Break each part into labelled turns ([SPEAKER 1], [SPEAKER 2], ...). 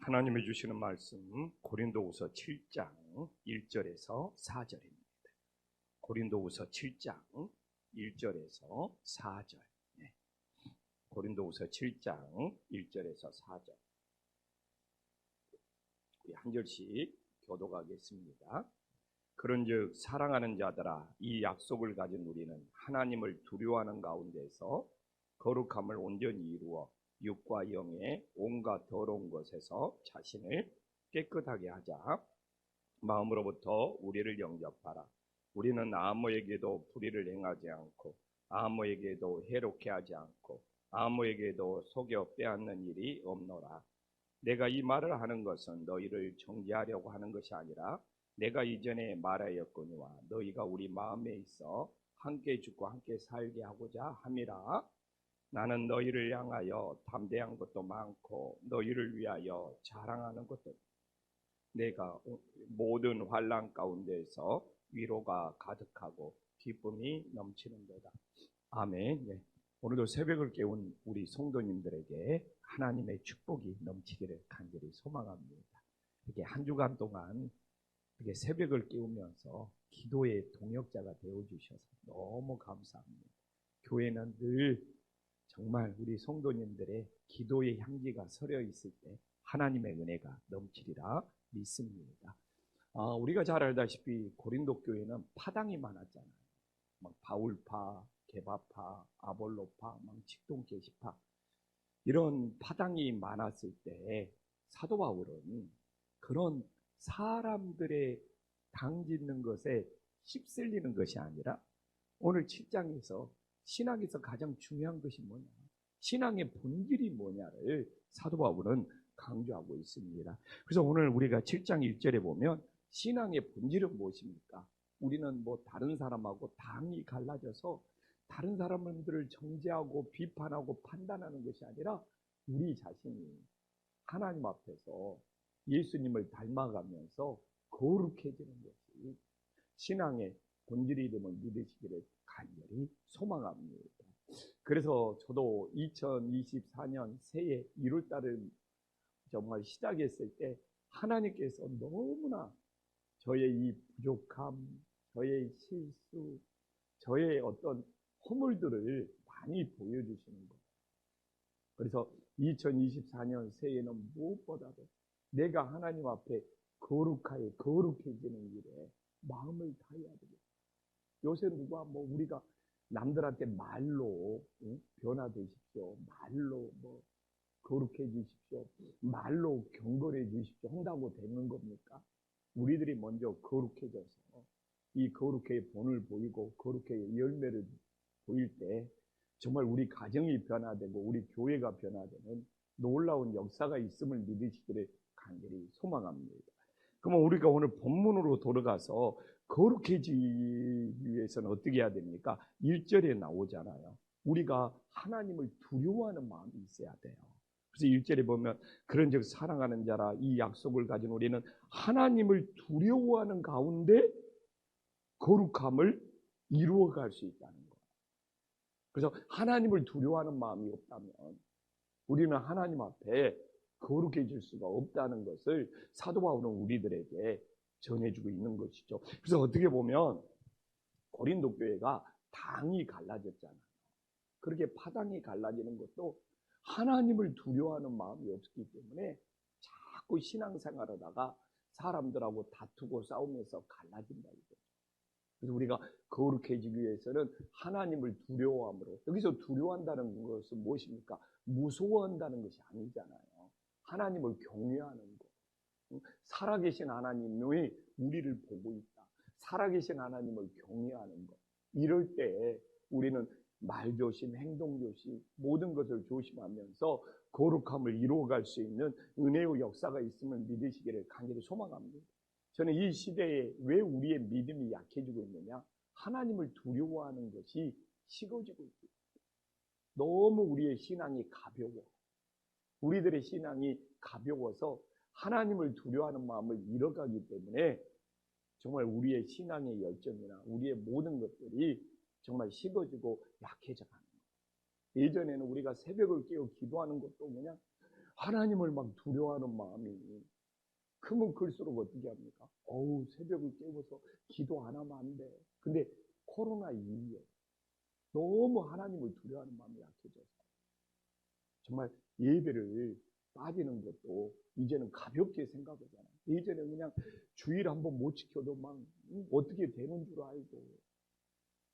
[SPEAKER 1] 하나님이 주시는 말씀 고린도후서 7장 1절에서 4절입니다. 고린도후서 7장 1절에서 4절. 고린도후서 7장 1절에서 4절. 우리 한 절씩 교독하겠습니다. 그런즉 사랑하는 자들아, 이 약속을 가진 우리는 하나님을 두려워하는 가운데서 거룩함을 온전히 이루어 육과 영의 온갖 더러운 것에서 자신을 깨끗하게 하자. 마음으로부터 우리를 영접하라. 우리는 아무에게도 불의를 행하지 않고 아무에게도 해롭게 하지 않고 아무에게도 속여 빼앗는 일이 없노라. 내가 이 말을 하는 것은 너희를 정죄하려고 하는 것이 아니라 내가 이전에 말하였거니와 너희가 우리 마음에 있어 함께 죽고 함께 살게 하고자 함이라. 나는 너희를 향하여 담대한 것도 많고 너희를 위하여 자랑하는 것도 내가 모든 환난 가운데에서 위로가 가득하고 기쁨이 넘치는도다. 아멘. 네. 오늘도 새벽을 깨운 우리 성도님들에게 하나님의 축복이 넘치기를 간절히 소망합니다. 이렇게 한 주간 동안 이렇게 새벽을 깨우면서 기도의 동역자가 되어주셔서 너무 감사합니다. 교회는 늘 정말 우리 성도님들의 기도의 향기가 서려 있을 때 하나님의 은혜가 넘치리라 믿습니다. 우리가 잘 알다시피 고린도 교회는 파당이 많았잖아요. 막 바울파, 게바파, 아볼로파, 막 직동 계시파 이런 파당이 많았을 때 사도 바울은 그런 사람들의 당짓는 것에 휩쓸리는 것이 아니라 오늘 7장에서 신앙에서 가장 중요한 것이 뭐냐, 신앙의 본질이 뭐냐를 사도 바울은 강조하고 있습니다. 그래서 오늘 우리가 7장 1절에 보면 신앙의 본질은 무엇입니까? 우리는 다른 사람하고 당이 갈라져서 다른 사람들을 정죄하고 비판하고 판단하는 것이 아니라 우리 자신이 하나님 앞에서 예수님을 닮아가면서 거룩해지는 것이 신앙의 본질이 됨을 믿으시기를 간절히 소망합니다. 그래서 저도 2024년 새해 1월달을 정말 시작했을 때 하나님께서 너무나 저의 이 부족함, 저의 실수, 저의 어떤 허물들을 많이 보여주시는 거예요. 그래서 2024년 새해는 무엇보다도 내가 하나님 앞에 거룩해지는 일에 마음을 다해야 되겠다. 요새 누가 우리가 남들한테 말로 변화되십시오, 말로 거룩해지십시오, 말로 경건해 주십시오 한다고 되는 겁니까? 우리들이 먼저 거룩해져서 이 거룩의 본을 보이고 거룩의 열매를 보일 때 정말 우리 가정이 변화되고 우리 교회가 변화되는 놀라운 역사가 있음을 믿으시기를 간절히 소망합니다. 그러면 우리가 오늘 본문으로 돌아가서 거룩해지기 위해서는 어떻게 해야 됩니까? 1절에 나오잖아요. 우리가 하나님을 두려워하는 마음이 있어야 돼요. 그래서 1절에 보면 그런즉 사랑하는 자라, 이 약속을 가진 우리는 하나님을 두려워하는 가운데 거룩함을 이루어갈 수 있다는 거예요. 그래서 하나님을 두려워하는 마음이 없다면 우리는 하나님 앞에 거룩해질 수가 없다는 것을 사도 바울은 우리들에게 전해주고 있는 것이죠. 그래서 어떻게 보면 고린도 교회가 당이 갈라졌잖아요. 그렇게 파당이 갈라지는 것도 하나님을 두려워하는 마음이 없기 때문에 자꾸 신앙생활하다가 사람들하고 다투고 싸우면서 갈라진다 이거죠. 그래서 우리가 거룩해지기 위해서는 하나님을 두려워함으로, 여기서 두려워한다는 것은 무엇입니까? 무서워한다는 것이 아니잖아요. 하나님을 경외하는 것. 살아계신 하나님이 우리를 보고 있다. 살아계신 하나님을 경외하는 것. 이럴 때 우리는 말조심, 행동조심, 모든 것을 조심하면서 거룩함을 이루어갈 수 있는 은혜의 역사가 있음을 믿으시기를 간절히 소망합니다. 저는 이 시대에 왜 우리의 믿음이 약해지고 있느냐? 하나님을 두려워하는 것이 식어지고 있습니다. 너무 우리의 신앙이 가벼워. 우리들의 신앙이 가벼워서 하나님을 두려워하는 마음을 잃어가기 때문에 정말 우리의 신앙의 열정이나 우리의 모든 것들이 정말 식어지고 약해져 가는 거예요. 예전에는 우리가 새벽을 깨어 기도하는 것도 그냥 하나님을 막 두려워하는 마음이 크면 클수록 어떻게 합니까? 어우, 새벽을 깨워서 기도 안 하면 안 돼. 근데 코로나 이후에 너무 하나님을 두려워하는 마음이 약해져서 정말 예배를 빠지는 것도 이제는 가볍게 생각하잖아요. 예전에 그냥 주일 한번 못 지켜도 막 어떻게 되는 줄 알고,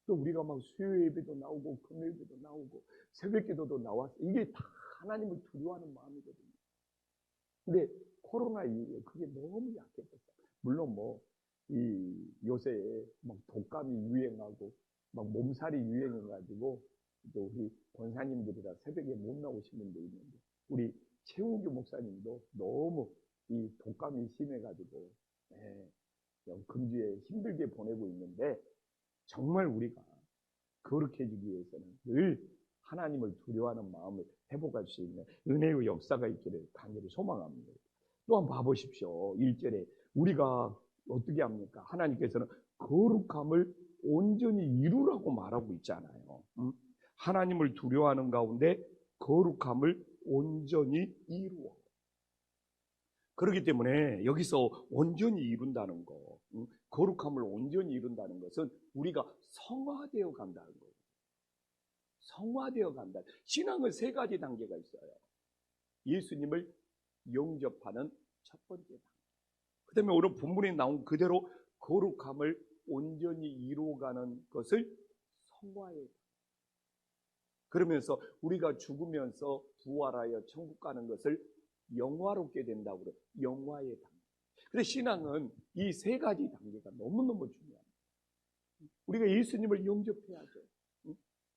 [SPEAKER 1] 또 우리가 막 수요 예배도 나오고 금요 예배도 나오고 새벽 기도도 나왔어. 이게 다 하나님을 두려워하는 마음이거든요. 근데 코로나 이후에 그게 너무 약해졌어요. 물론 뭐 이 요새 막 독감이 유행하고 막 몸살이 유행해가지고 또 우리 권사님들이라 새벽에 못 나오신 분도 있는데, 우리 최우규 목사님도 너무 이 독감이 심해가지고 금주에 힘들게 보내고 있는데, 정말 우리가 거룩해 지기 위해서는 늘 하나님을 두려워하는 마음을 회복할 수 있는 은혜의 역사가 있기를 간절히 소망합니다. 또한 봐보십시오. 1절에 우리가 어떻게 합니까? 하나님께서는 거룩함을 온전히 이루라고 말하고 있잖아요. 하나님을 두려워하는 가운데 거룩함을 온전히 이루어. 그렇기 때문에 여기서 온전히 이룬다는 거, 거룩함을 온전히 이룬다는 것은 우리가 성화되어 간다는 거예요. 성화되어 간다. 신앙은 세 가지 단계가 있어요. 예수님을 영접하는 첫 번째 단계. 그 다음에 오늘 본문에 나온 그대로 거룩함을 온전히 이루어가는 것을 성화의, 그러면서 우리가 죽으면서 부활하여 천국 가는 것을 영화롭게 된다고 그래요. 영화의 단계. 근데 신앙은 이 세 가지 단계가 너무너무 중요합니다. 우리가 예수님을 영접해야죠.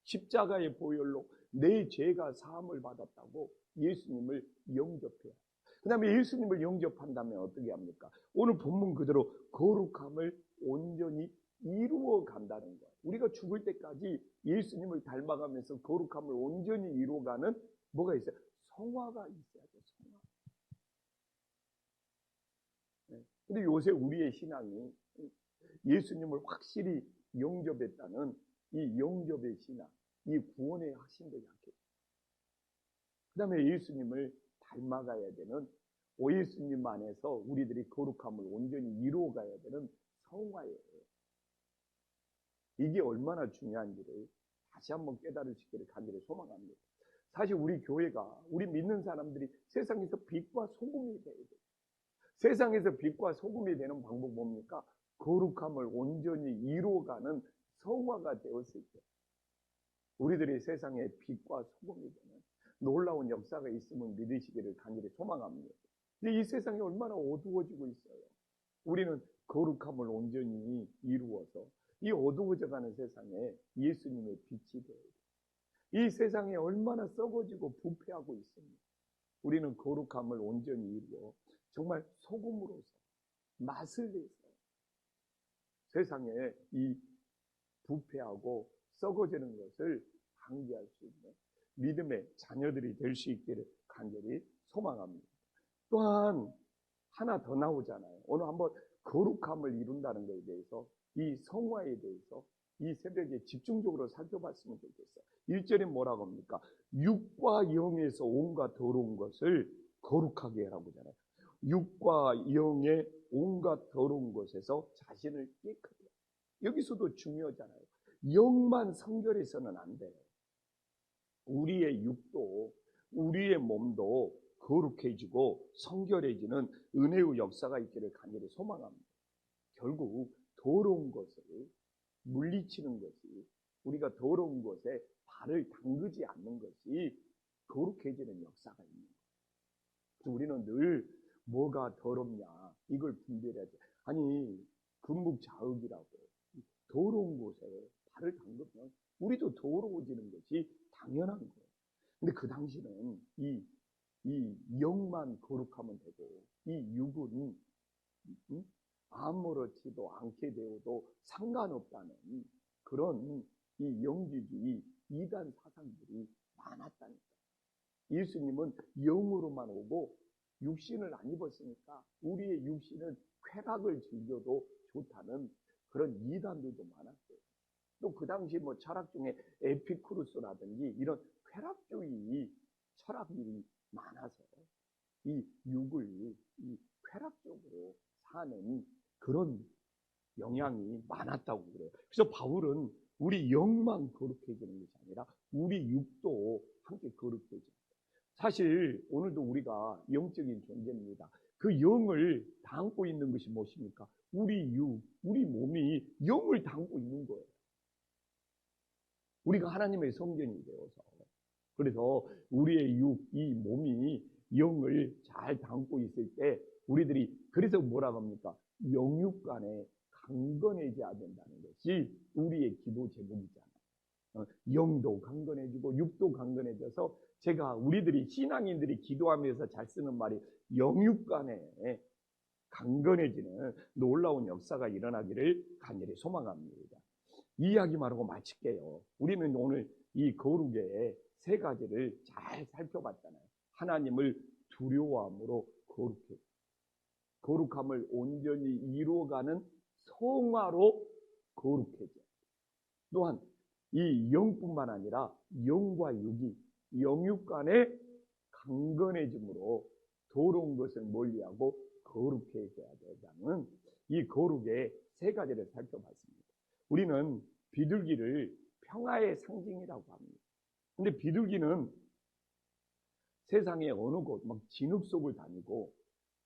[SPEAKER 1] 십자가의 보혈로 내 죄가 사함을 받았다고 예수님을 영접해야. 그 다음에 예수님을 영접한다면 어떻게 합니까? 오늘 본문 그대로 거룩함을 온전히 이루어 간다는 거예요. 우리가 죽을 때까지 예수님을 닮아가면서 거룩함을 온전히 이루어가는 뭐가 있어요? 성화가 있어야죠. 성화. 근데 요새 우리의 신앙이 예수님을 확실히 영접했다는 이 영접의 신앙, 이 구원의 확신도 약해요. 그 다음에 예수님을 닮아가야 되는, 예수님 안에서 우리들이 거룩함을 온전히 이루어가야 되는 성화예요. 이게 얼마나 중요한지를 다시 한번 깨달을 수 있기를 간절히 소망합니다. 사실 우리 교회가, 우리 믿는 사람들이 세상에서 빛과 소금이 돼야 돼요. 세상에서 빛과 소금이 되는 방법 뭡니까? 거룩함을 온전히 이루어가는 성화가 되었을 때 우리들이 세상에 빛과 소금이 되는 놀라운 역사가 있음을 믿으시기를 간절히 소망합니다. 근데 이 세상이 얼마나 어두워지고 있어요. 우리는 거룩함을 온전히 이루어서 이 어두워져가는 세상에 예수님의 빛이 되어야 돼요. 이 세상이 얼마나 썩어지고 부패하고 있습니다. 우리는 거룩함을 온전히 이루어 정말 소금으로서 맛을 내서 세상에 이 부패하고 썩어지는 것을 방지할 수 있는 믿음의 자녀들이 될 수 있기를 간절히 소망합니다. 또한 하나 더 나오잖아요. 오늘 한번 거룩함을 이룬다는 것에 대해서, 이 성화에 대해서 이 새벽에 집중적으로 살펴봤으면 좋겠어요. 1절에 뭐라고 합니까? 육과 영에서 온갖 더러운 것을 거룩하게 하라고 하잖아요. 육과 영의 온갖 더러운 것에서 자신을 깨끗하게. 여기서도 중요하잖아요. 영만 성결해서는 안 돼요. 우리의 육도, 우리의 몸도 거룩해지고 성결해지는 은혜의 역사가 있기를 간절히 소망합니다. 결국 더러운 것을 물리치는 것이, 우리가 더러운 것에 발을 담그지 않는 것이 거룩해지는 역사가 있는 거예요. 그래서 우리는 늘 뭐가 더럽냐 이걸 분별해야죠. 아니, 금묵자흑이라고 더러운 곳에 발을 담그면 우리도 더러워지는 것이 당연한 거예요. 근데 그 당시는 이 영만 거룩하면 되고, 이 육은 아무렇지도 않게 되어도 상관없다는 그런 이 영지주의 이단 사상들이 많았다니까. 예수님은 영으로만 오고 육신을 안 입었으니까 우리의 육신은 쾌락을 즐겨도 좋다는 그런 이단들도 많았어요. 또 그 당시 뭐 철학 중에 에피쿠루스라든지 이런 쾌락주의 철학들이 많아서 이 육을 이 쾌락적으로 사는 그런 영향이 많았다고 그래요. 그래서 바울은 우리 영만 거룩해지는 것이 아니라 우리 육도 함께 거룩해져요. 사실 오늘도 우리가 영적인 존재입니다. 그 영을 담고 있는 것이 무엇입니까? 우리 육, 우리 몸이 영을 담고 있는 거예요. 우리가 하나님의 성전이 되어서. 그래서 우리의 육, 이 몸이 영을 잘 담고 있을 때 우리들이 그래서 뭐라고 합니까? 영육 간에 강건해져야 된다는 것이 우리의 기도 제목이잖아요. 영도 강건해지고 육도 강건해져서 제가 우리들이 신앙인들이 기도하면서 잘 쓰는 말이 영육 간에 강건해지는 놀라운 역사가 일어나기를 간절히 소망합니다. 이 이야기만 하고 마칠게요. 우리는 오늘 이 거룩의 세 가지를 잘 살펴봤잖아요. 하나님을 두려워함으로 거룩해, 거룩함을 온전히 이루어가는 성화로 거룩해져. 또한 이 영뿐만 아니라 영과 육이 영육 간에 강건해짐으로 더러운 것을 멀리하고 거룩해져야 된다는 이 거룩의 세 가지를 살펴봤습니다. 우리는 비둘기를 평화의 상징이라고 합니다. 근데 비둘기는 세상의 어느 곳, 막 진흙 속을 다니고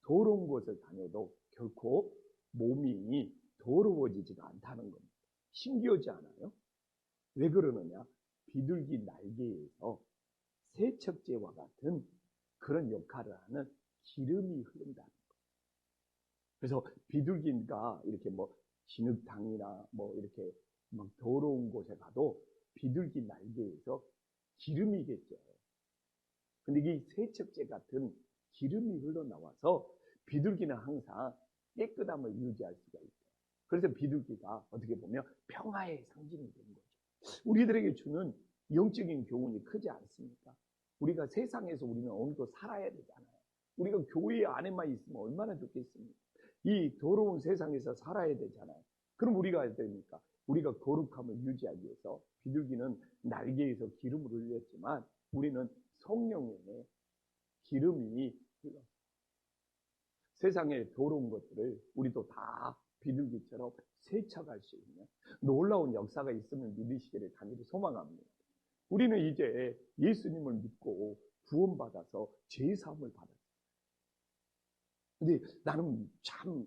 [SPEAKER 1] 더러운 곳을 다녀도 결코 몸이 더러워지지가 않다는 겁니다. 신기하지 않아요? 왜 그러느냐? 비둘기 날개에서 세척제와 같은 그런 역할을 하는 기름이 흐른다는 거예요. 그래서 비둘기가 이렇게 뭐 진흙탕이나 뭐 이렇게 막 더러운 곳에 가도 비둘기 날개에서 기름이겠죠. 근데 이 세척제 같은 기름이 흘러나와서 비둘기는 항상 깨끗함을 유지할 수가 있어요. 그래서 비둘기가 어떻게 보면 평화의 상징이 되는 거죠. 우리들에게 주는 영적인 교훈이 크지 않습니까? 우리가 세상에서 우리는 오늘도 살아야 되잖아요. 우리가 교회 안에만 있으면 얼마나 좋겠습니까? 이 더러운 세상에서 살아야 되잖아요. 그럼 우리가 해야 됩니까? 우리가 거룩함을 유지하기 위해서 비둘기는 날개에서 기름을 흘렸지만 우리는 성령의 기름이 흘러 세상의 더러운 것들을 우리도 다 비둘기처럼 세척할 수 있는 놀라운 역사가 있음을 믿으시기를 간절히 소망합니다. 우리는 이제 예수님을 믿고 구원받아서 죄사함을 받았어요. 근데 나는 참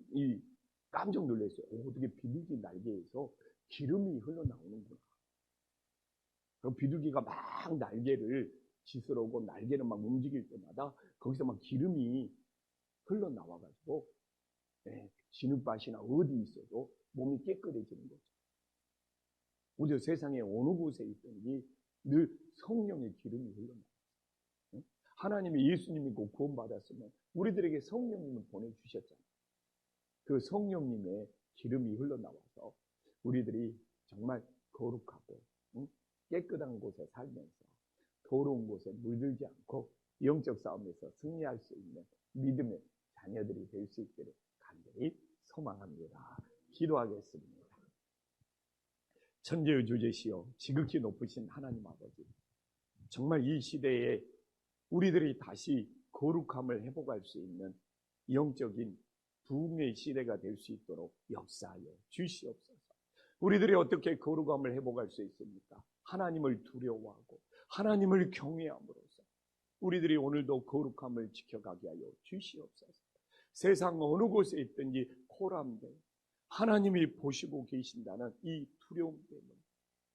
[SPEAKER 1] 깜짝 놀랐어요. 어떻게 비둘기 날개에서 기름이 흘러나오는구나. 그럼 비둘기가 막 날개를 지스러고 날개를 막 움직일 때마다 거기서 막 기름이 흘러나와가지고 진흙밭이나 어디 있어도 몸이 깨끗해지는 거죠. 우리 세상에 어느 곳에 있든지 늘 성령의 기름이 흘러나와요. 하나님이 예수님이 곧 구원받았으면 우리들에게 성령님을 보내주셨잖아요. 그 성령님의 기름이 흘러나와서 우리들이 정말 거룩하고 깨끗한 곳에 살면서 더러운 곳에 물들지 않고 영적 싸움에서 승리할 수 있는 믿음의 자녀들이 될 수 있기를 간절히 소망합니다. 기도하겠습니다. 천지의 주제시여 지극히 높으신 하나님 아버지, 정말 이 시대에 우리들이 다시 거룩함을 회복할 수 있는 영적인 부흥의 시대가 될 수 있도록 역사하여 주시옵소서. 우리들이 어떻게 거룩함을 회복할 수 있습니까? 하나님을 두려워하고 하나님을 경외함으로써 우리들이 오늘도 거룩함을 지켜가게 하여 주시옵소서. 세상 어느 곳에 있든지 코람되 하나님이 보시고 계신다는 이 두려움 때문에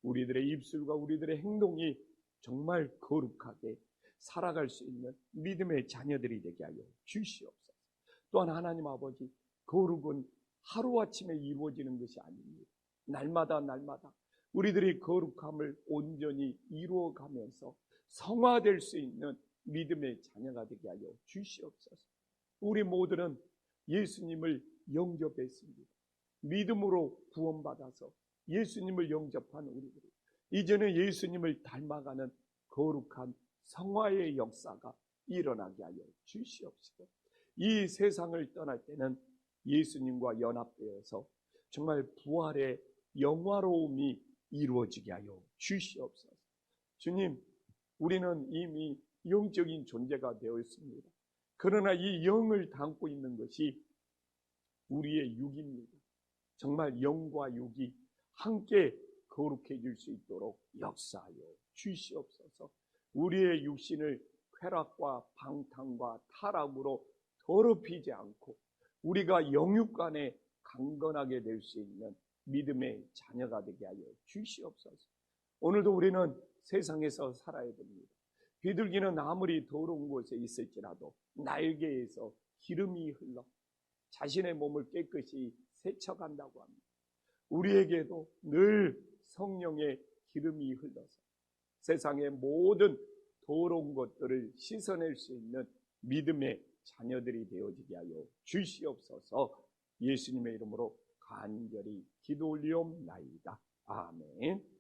[SPEAKER 1] 우리들의 입술과 우리들의 행동이 정말 거룩하게 살아갈 수 있는 믿음의 자녀들이 되게 하여 주시옵소서. 또한 하나님 아버지, 거룩은 하루아침에 이루어지는 것이 아닙니다. 날마다 우리들이 거룩함을 온전히 이루어가면서 성화될 수 있는 믿음의 자녀가 되게 하여 주시옵소서. 우리 모두는 예수님을 영접했습니다. 믿음으로 구원받아서 예수님을 영접한 우리들이 이제는 예수님을 닮아가는 거룩한 성화의 역사가 일어나게 하여 주시옵소서. 이 세상을 떠날 때는 예수님과 연합되어서 정말 부활의 영화로움이 이루어지게 하여 주시옵소서. 주님, 우리는 이미 영적인 존재가 되어 있습니다. 그러나 이 영을 담고 있는 것이 우리의 육입니다. 정말 영과 육이 함께 거룩해질 수 있도록 역사하여 주시옵소서. 우리의 육신을 쾌락과 방탕과 타락으로 더럽히지 않고 우리가 영육 간에 강건하게 될 수 있는 믿음의 자녀가 되게 하여 주시옵소서. 오늘도 우리는 세상에서 살아야 됩니다. 비둘기는 아무리 더러운 곳에 있을지라도 날개에서 기름이 흘러 자신의 몸을 깨끗이 세척한다고 합니다. 우리에게도 늘 성령의 기름이 흘러서 세상의 모든 더러운 것들을 씻어낼 수 있는 믿음의 자녀들이 되어지게 하여 주시옵소서. 예수님의 이름으로 간절히 기도 올리옵나이다. 아멘.